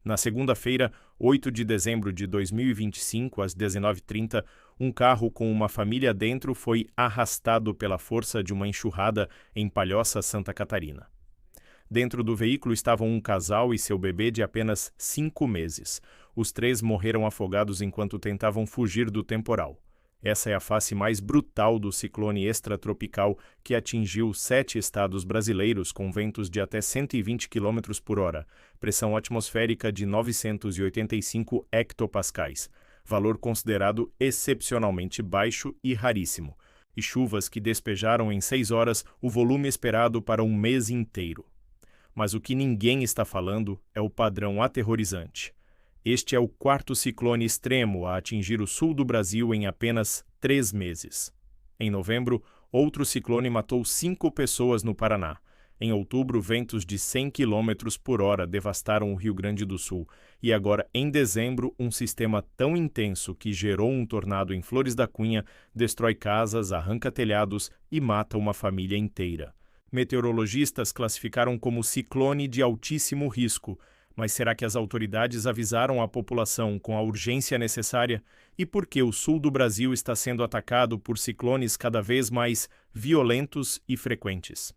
Na segunda-feira, 8 de dezembro de 2025, às 19h30, um carro com uma família dentro foi arrastado pela força de uma enxurrada em Palhoça, Santa Catarina. Dentro do veículo estavam um casal e seu bebê de apenas 5 meses. Os três morreram afogados enquanto tentavam fugir do temporal. Essa é a face mais brutal do ciclone extratropical que atingiu 7 estados brasileiros com ventos de até 120 km por hora, pressão atmosférica de 985 hectopascais, valor considerado excepcionalmente baixo e raríssimo, e chuvas que despejaram em 6 horas o volume esperado para um mês inteiro. Mas o que ninguém está falando é o padrão aterrorizante. Este é o quarto ciclone extremo a atingir o sul do Brasil em apenas 3 meses. Em novembro, outro ciclone matou 5 pessoas no Paraná. Em outubro, ventos de 100 km por hora devastaram o Rio Grande do Sul. E agora, em dezembro, um sistema tão intenso que gerou um tornado em Flores da Cunha destrói casas, arranca telhados e mata uma família inteira. Meteorologistas classificaram como ciclone de altíssimo risco. Mas será que as autoridades avisaram a população com a urgência necessária? E por que o sul do Brasil está sendo atacado por ciclones cada vez mais violentos e frequentes?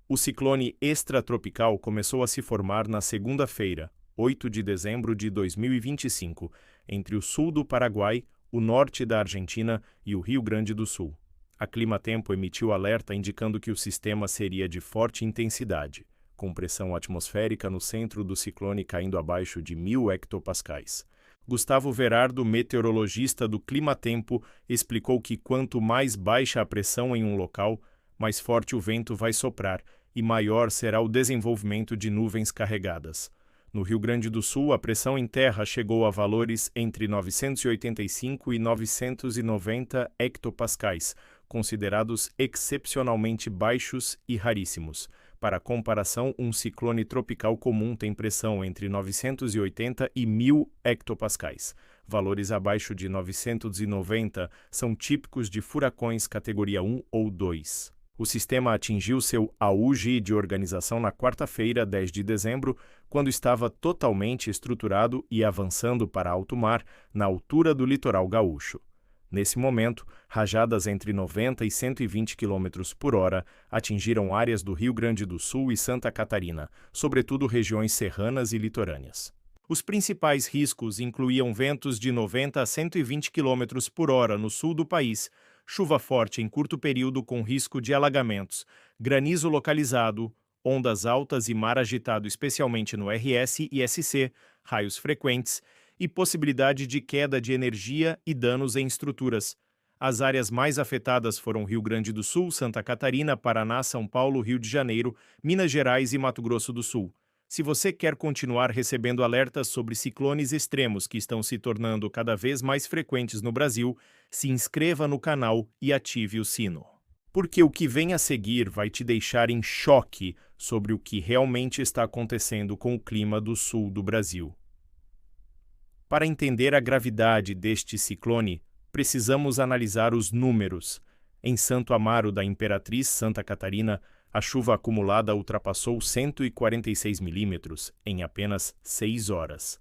O ciclone extratropical começou a se formar na segunda-feira, 8 de dezembro de 2025, entre o sul do Paraguai, o norte da Argentina e o Rio Grande do Sul. A Climatempo emitiu alerta indicando que o sistema seria de forte intensidade, com pressão atmosférica no centro do ciclone caindo abaixo de 1000 hectopascais. Gustavo Verardo, meteorologista do Climatempo, explicou que quanto mais baixa a pressão em um local, mais forte o vento vai soprar e maior será o desenvolvimento de nuvens carregadas. No Rio Grande do Sul, a pressão em terra chegou a valores entre 985 e 990 hectopascais, considerados excepcionalmente baixos e raríssimos. Para comparação, um ciclone tropical comum tem pressão entre 980 e 1000 hectopascais. Valores abaixo de 990 são típicos de furacões categoria 1 ou 2. O sistema atingiu seu auge de organização na quarta-feira, 10 de dezembro, quando estava totalmente estruturado e avançando para alto mar, na altura do litoral gaúcho. Nesse momento, rajadas entre 90 e 120 km por hora atingiram áreas do Rio Grande do Sul e Santa Catarina, sobretudo regiões serranas e litorâneas. Os principais riscos incluíam ventos de 90 a 120 km por hora no sul do país, chuva forte em curto período com risco de alagamentos, granizo localizado, ondas altas e mar agitado especialmente no RS e SC, raios frequentes, e possibilidade de queda de energia e danos em estruturas. As áreas mais afetadas foram Rio Grande do Sul, Santa Catarina, Paraná, São Paulo, Rio de Janeiro, Minas Gerais e Mato Grosso do Sul. Se você quer continuar recebendo alertas sobre ciclones extremos que estão se tornando cada vez mais frequentes no Brasil, se inscreva no canal e ative o sino. Porque o que vem a seguir vai te deixar em choque sobre o que realmente está acontecendo com o clima do sul do Brasil. Para entender a gravidade deste ciclone, precisamos analisar os números. Em Santo Amaro da Imperatriz, Santa Catarina, a chuva acumulada ultrapassou 146 milímetros em apenas 6 horas.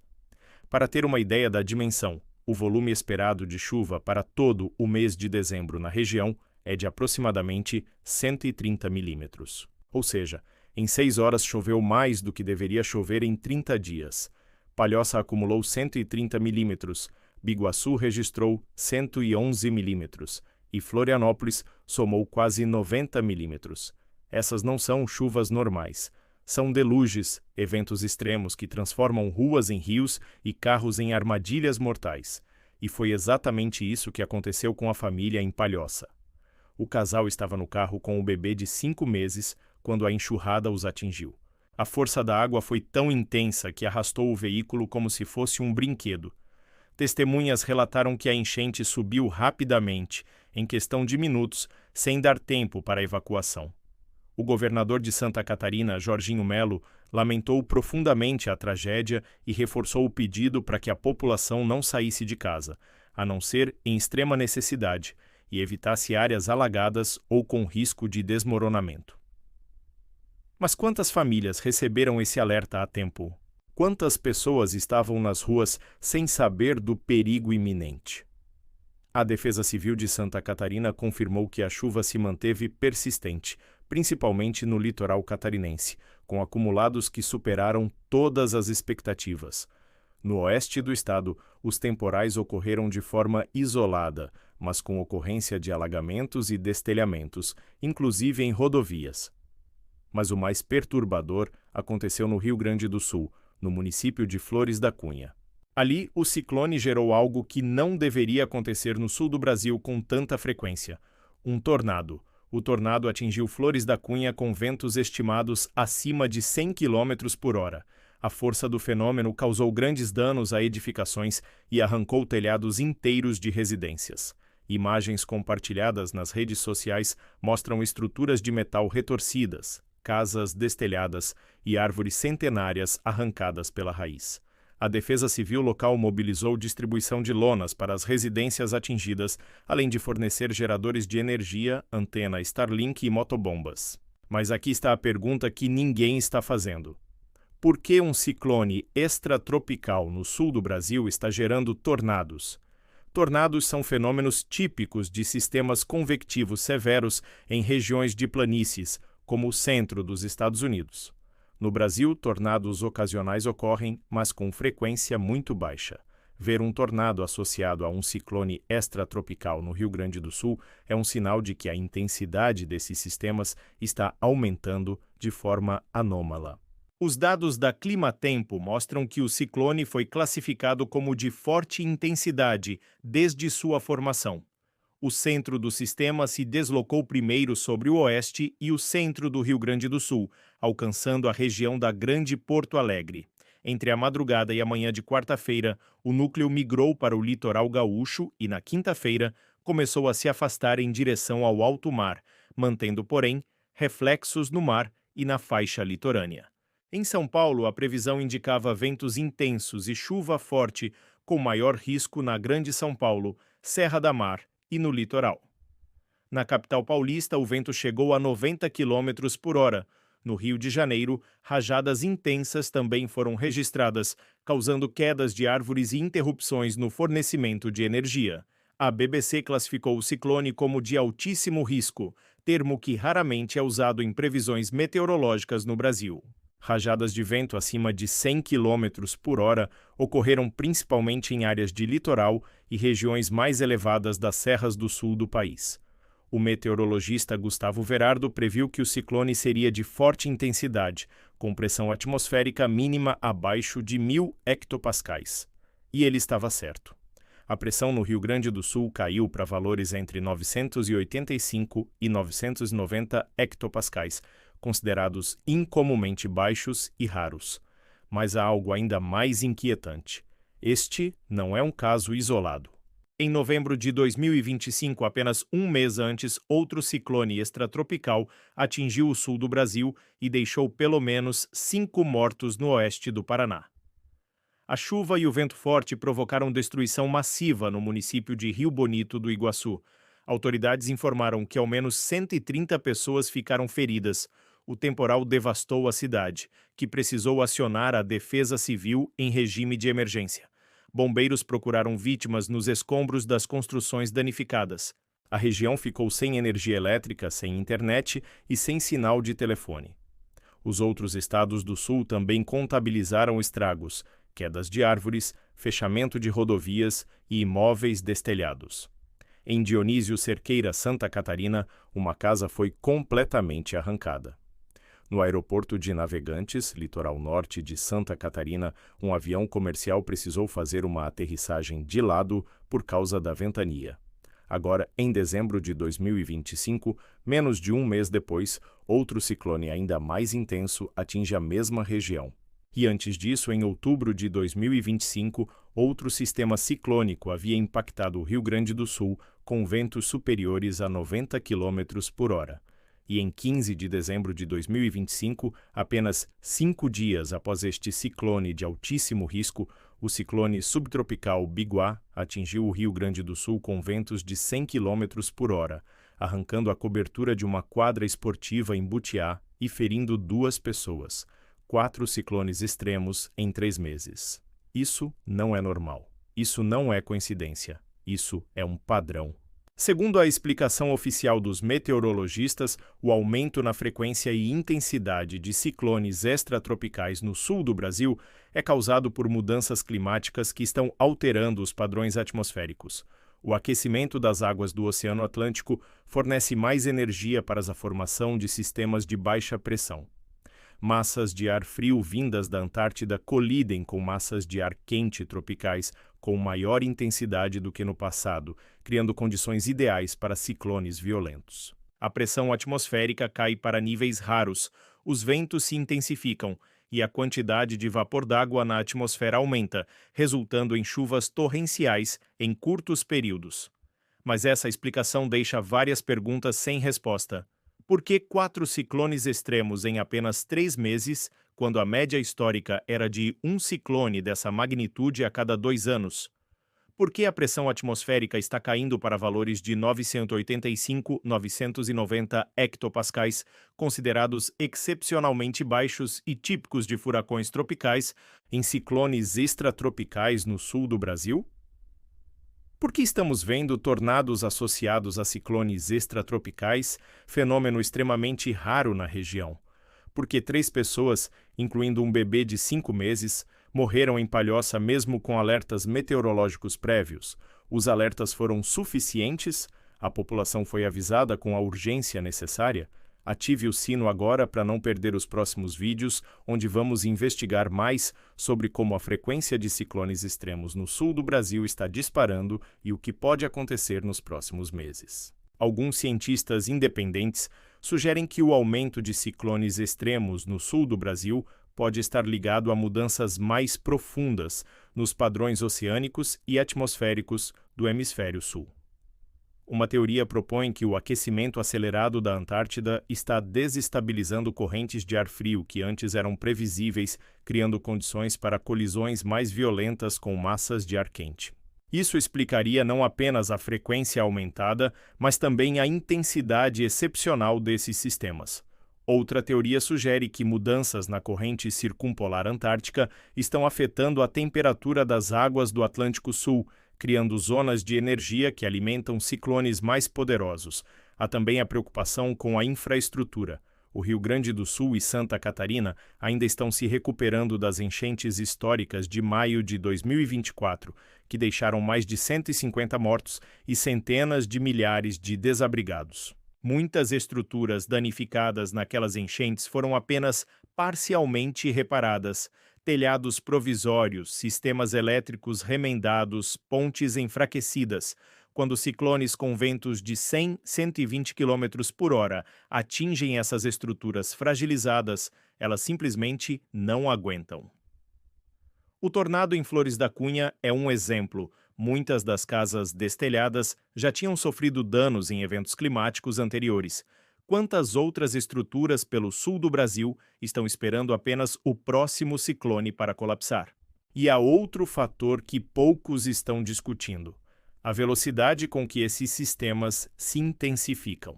Para ter uma ideia da dimensão, o volume esperado de chuva para todo o mês de dezembro na região é de aproximadamente 130 milímetros. Ou seja, em 6 horas choveu mais do que deveria chover em 30 dias. Palhoça acumulou 130 milímetros, Biguaçu registrou 111 milímetros e Florianópolis somou quase 90 milímetros. Essas não são chuvas normais. São delúgios, eventos extremos que transformam ruas em rios e carros em armadilhas mortais. E foi exatamente isso que aconteceu com a família em Palhoça. O casal estava no carro com o bebê de 5 meses quando a enxurrada os atingiu. A força da água foi tão intensa que arrastou o veículo como se fosse um brinquedo. Testemunhas relataram que a enchente subiu rapidamente, em questão de minutos, sem dar tempo para a evacuação. O governador de Santa Catarina, Jorginho Melo, lamentou profundamente a tragédia e reforçou o pedido para que a população não saísse de casa, a não ser em extrema necessidade, e evitasse áreas alagadas ou com risco de desmoronamento. Mas quantas famílias receberam esse alerta a tempo? Quantas pessoas estavam nas ruas sem saber do perigo iminente? A Defesa Civil de Santa Catarina confirmou que a chuva se manteve persistente, principalmente no litoral catarinense, com acumulados que superaram todas as expectativas. No oeste do estado, os temporais ocorreram de forma isolada, mas com ocorrência de alagamentos e destelhamentos, inclusive em rodovias. Mas o mais perturbador aconteceu no Rio Grande do Sul, no município de Flores da Cunha. Ali, o ciclone gerou algo que não deveria acontecer no sul do Brasil com tanta frequência: um tornado. O tornado atingiu Flores da Cunha com ventos estimados acima de 100 km por hora. A força do fenômeno causou grandes danos a edificações e arrancou telhados inteiros de residências. Imagens compartilhadas nas redes sociais mostram estruturas de metal retorcidas, casas destelhadas e árvores centenárias arrancadas pela raiz. A Defesa Civil local mobilizou distribuição de lonas para as residências atingidas, além de fornecer geradores de energia, antena Starlink e motobombas. Mas aqui está a pergunta que ninguém está fazendo. Por que um ciclone extratropical no sul do Brasil está gerando tornados? Tornados são fenômenos típicos de sistemas convectivos severos em regiões de planícies, como o centro dos Estados Unidos. No Brasil, tornados ocasionais ocorrem, mas com frequência muito baixa. Ver um tornado associado a um ciclone extratropical no Rio Grande do Sul é um sinal de que a intensidade desses sistemas está aumentando de forma anômala. Os dados da Climatempo mostram que o ciclone foi classificado como de forte intensidade desde sua formação. O centro do sistema se deslocou primeiro sobre o oeste e o centro do Rio Grande do Sul, alcançando a região da Grande Porto Alegre. Entre a madrugada e a manhã de quarta-feira, o núcleo migrou para o litoral gaúcho e, na quinta-feira, começou a se afastar em direção ao alto mar, mantendo, porém, reflexos no mar e na faixa litorânea. Em São Paulo, a previsão indicava ventos intensos e chuva forte, com maior risco na Grande São Paulo, Serra da Mar e no litoral. Na capital paulista, o vento chegou a 90 km por hora. No Rio de Janeiro, rajadas intensas também foram registradas, causando quedas de árvores e interrupções no fornecimento de energia. A BBC classificou o ciclone como de altíssimo risco, termo que raramente é usado em previsões meteorológicas no Brasil. Rajadas de vento acima de 100 km por hora ocorreram principalmente em áreas de litoral e regiões mais elevadas das serras do sul do país. O meteorologista Gustavo Verardo previu que o ciclone seria de forte intensidade, com pressão atmosférica mínima abaixo de 1.000 hectopascais. E ele estava certo. A pressão no Rio Grande do Sul caiu para valores entre 985 e 990 hectopascais, considerados incomumente baixos e raros. Mas há algo ainda mais inquietante. Este não é um caso isolado. Em novembro de 2025, apenas um mês antes, outro ciclone extratropical atingiu o sul do Brasil e deixou pelo menos 5 mortos no oeste do Paraná. A chuva e o vento forte provocaram destruição massiva no município de Rio Bonito do Iguaçu. Autoridades informaram que ao menos 130 pessoas ficaram feridas. O temporal devastou a cidade, que precisou acionar a Defesa Civil em regime de emergência. Bombeiros procuraram vítimas nos escombros das construções danificadas. A região ficou sem energia elétrica, sem internet e sem sinal de telefone. Os outros estados do sul também contabilizaram estragos, quedas de árvores, fechamento de rodovias e imóveis destelhados. Em Dionísio Cerqueira, Santa Catarina, uma casa foi completamente arrancada. No aeroporto de Navegantes, litoral norte de Santa Catarina, um avião comercial precisou fazer uma aterrissagem de lado por causa da ventania. Agora, em dezembro de 2025, menos de um mês depois, outro ciclone ainda mais intenso atinge a mesma região. E antes disso, em outubro de 2025, outro sistema ciclônico havia impactado o Rio Grande do Sul com ventos superiores a 90 km por hora. E em 15 de dezembro de 2025, apenas 5 dias após este ciclone de altíssimo risco, o ciclone subtropical Biguá atingiu o Rio Grande do Sul com ventos de 100 km por hora, arrancando a cobertura de uma quadra esportiva em Butiá e ferindo 2 pessoas. 4 ciclones extremos em 3 meses. Isso não é normal. Isso não é coincidência. Isso é um padrão. Segundo a explicação oficial dos meteorologistas, o aumento na frequência e intensidade de ciclones extratropicais no sul do Brasil é causado por mudanças climáticas que estão alterando os padrões atmosféricos. O aquecimento das águas do Oceano Atlântico fornece mais energia para a formação de sistemas de baixa pressão. Massas de ar frio vindas da Antártida colidem com massas de ar quente tropicais com maior intensidade do que no passado, criando condições ideais para ciclones violentos. A pressão atmosférica cai para níveis raros, os ventos se intensificam e a quantidade de vapor d'água na atmosfera aumenta, resultando em chuvas torrenciais em curtos períodos. Mas essa explicação deixa várias perguntas sem resposta. Por que 4 ciclones extremos em apenas 3 meses, quando a média histórica era de um ciclone dessa magnitude a cada 2 anos? Por que a pressão atmosférica está caindo para valores de 985-990 hectopascais, considerados excepcionalmente baixos e típicos de furacões tropicais, em ciclones extratropicais no sul do Brasil? Por que estamos vendo tornados associados a ciclones extratropicais, fenômeno extremamente raro na região? Porque 3 pessoas, incluindo um bebê de 5 meses, morreram em Palhoça mesmo com alertas meteorológicos prévios. Os alertas foram suficientes? A população foi avisada com a urgência necessária? Ative o sino agora para não perder os próximos vídeos, onde vamos investigar mais sobre como a frequência de ciclones extremos no sul do Brasil está disparando e o que pode acontecer nos próximos meses. Alguns cientistas independentes sugerem que o aumento de ciclones extremos no sul do Brasil pode estar ligado a mudanças mais profundas nos padrões oceânicos e atmosféricos do hemisfério sul. Uma teoria propõe que o aquecimento acelerado da Antártida está desestabilizando correntes de ar frio que antes eram previsíveis, criando condições para colisões mais violentas com massas de ar quente. Isso explicaria não apenas a frequência aumentada, mas também a intensidade excepcional desses sistemas. Outra teoria sugere que mudanças na corrente circumpolar antártica estão afetando a temperatura das águas do Atlântico Sul, criando zonas de energia que alimentam ciclones mais poderosos. Há também a preocupação com a infraestrutura. O Rio Grande do Sul e Santa Catarina ainda estão se recuperando das enchentes históricas de maio de 2024, que deixaram mais de 150 mortos e centenas de milhares de desabrigados. Muitas estruturas danificadas naquelas enchentes foram apenas parcialmente reparadas. Telhados provisórios, sistemas elétricos remendados, pontes enfraquecidas. Quando ciclones com ventos de 100, 120 km por hora atingem essas estruturas fragilizadas, elas simplesmente não aguentam. O tornado em Flores da Cunha é um exemplo. Muitas das casas destelhadas já tinham sofrido danos em eventos climáticos anteriores. Quantas outras estruturas pelo sul do Brasil estão esperando apenas o próximo ciclone para colapsar? E há outro fator que poucos estão discutindo: a velocidade com que esses sistemas se intensificam.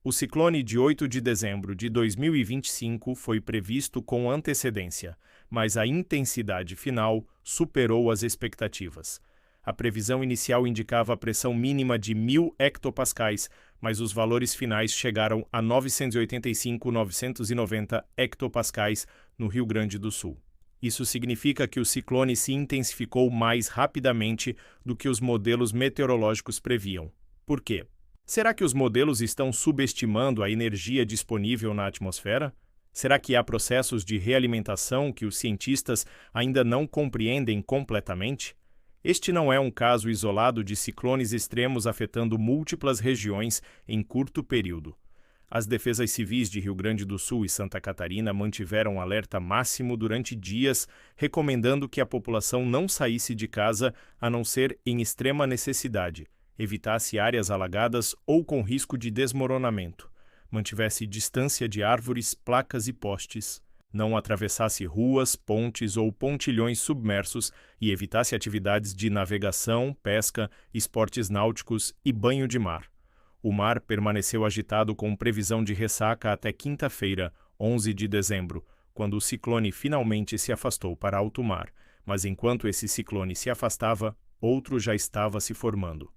O ciclone de 8 de dezembro de 2025 foi previsto com antecedência, mas a intensidade final superou as expectativas. A previsão inicial indicava a pressão mínima de 1.000 hectopascais, mas os valores finais chegaram a 985-990 hectopascais no Rio Grande do Sul. Isso significa que o ciclone se intensificou mais rapidamente do que os modelos meteorológicos previam. Por quê? Será que os modelos estão subestimando a energia disponível na atmosfera? Será que há processos de realimentação que os cientistas ainda não compreendem completamente? Este não é um caso isolado de ciclones extremos afetando múltiplas regiões em curto período. As defesas civis de Rio Grande do Sul e Santa Catarina mantiveram alerta máximo durante dias, recomendando que a população não saísse de casa a não ser em extrema necessidade, evitasse áreas alagadas ou com risco de desmoronamento, mantivesse distância de árvores, placas e postes, não atravessasse ruas, pontes ou pontilhões submersos e evitasse atividades de navegação, pesca, esportes náuticos e banho de mar. O mar permaneceu agitado com previsão de ressaca até quinta-feira, 11 de dezembro, quando o ciclone finalmente se afastou para alto mar, mas enquanto esse ciclone se afastava, outro já estava se formando.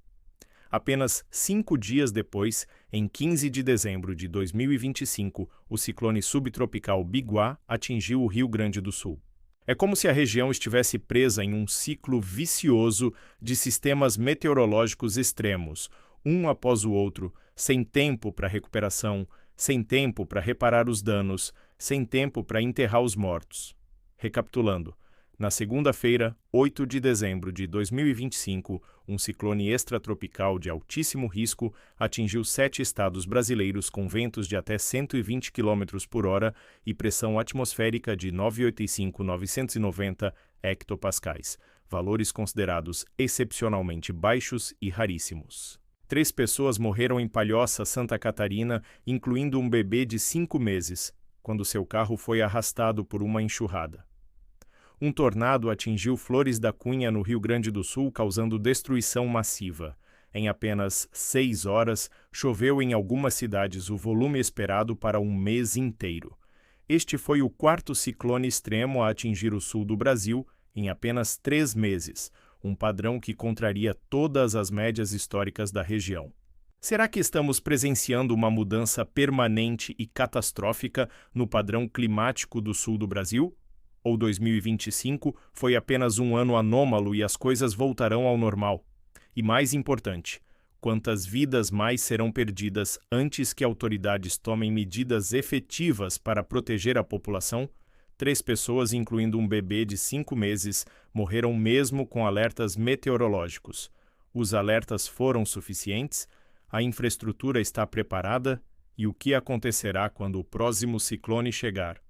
Apenas 5 dias depois, em 15 de dezembro de 2025, o ciclone subtropical Biguá atingiu o Rio Grande do Sul. É como se a região estivesse presa em um ciclo vicioso de sistemas meteorológicos extremos, um após o outro, sem tempo para recuperação, sem tempo para reparar os danos, sem tempo para enterrar os mortos. Recapitulando, na segunda-feira, 8 de dezembro de 2025, um ciclone extratropical de altíssimo risco atingiu 7 estados brasileiros com ventos de até 120 km por hora e pressão atmosférica de 985-990 hectopascais, valores considerados excepcionalmente baixos e raríssimos. 3 pessoas morreram em Palhoça, Santa Catarina, incluindo um bebê de 5 meses, quando seu carro foi arrastado por uma enxurrada. Um tornado atingiu Flores da Cunha, no Rio Grande do Sul, causando destruição massiva. Em apenas 6 horas, choveu em algumas cidades o volume esperado para um mês inteiro. Este foi o 4º ciclone extremo a atingir o sul do Brasil em apenas 3 meses, um padrão que contraria todas as médias históricas da região. Será que estamos presenciando uma mudança permanente e catastrófica no padrão climático do sul do Brasil? Ou 2025 foi apenas um ano anômalo e as coisas voltarão ao normal? E mais importante, quantas vidas mais serão perdidas antes que autoridades tomem medidas efetivas para proteger a população? 3 pessoas, incluindo um bebê de 5 meses, morreram mesmo com alertas meteorológicos. Os alertas foram suficientes? A infraestrutura está preparada? E o que acontecerá quando o próximo ciclone chegar?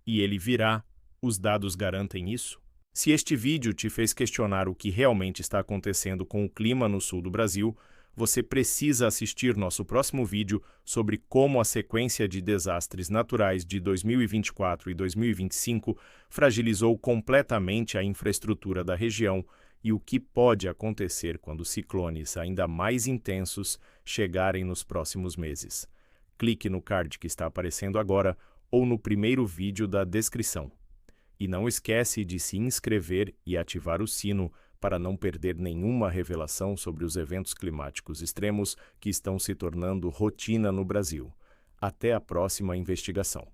E ele virá. Os dados garantem isso? Se este vídeo te fez questionar o que realmente está acontecendo com o clima no sul do Brasil, você precisa assistir nosso próximo vídeo sobre como a sequência de desastres naturais de 2024 e 2025 fragilizou completamente a infraestrutura da região e o que pode acontecer quando ciclones ainda mais intensos chegarem nos próximos meses. Clique no card que está aparecendo agora ou no primeiro vídeo da descrição. E não esquece de se inscrever e ativar o sino para não perder nenhuma revelação sobre os eventos climáticos extremos que estão se tornando rotina no Brasil. Até a próxima investigação.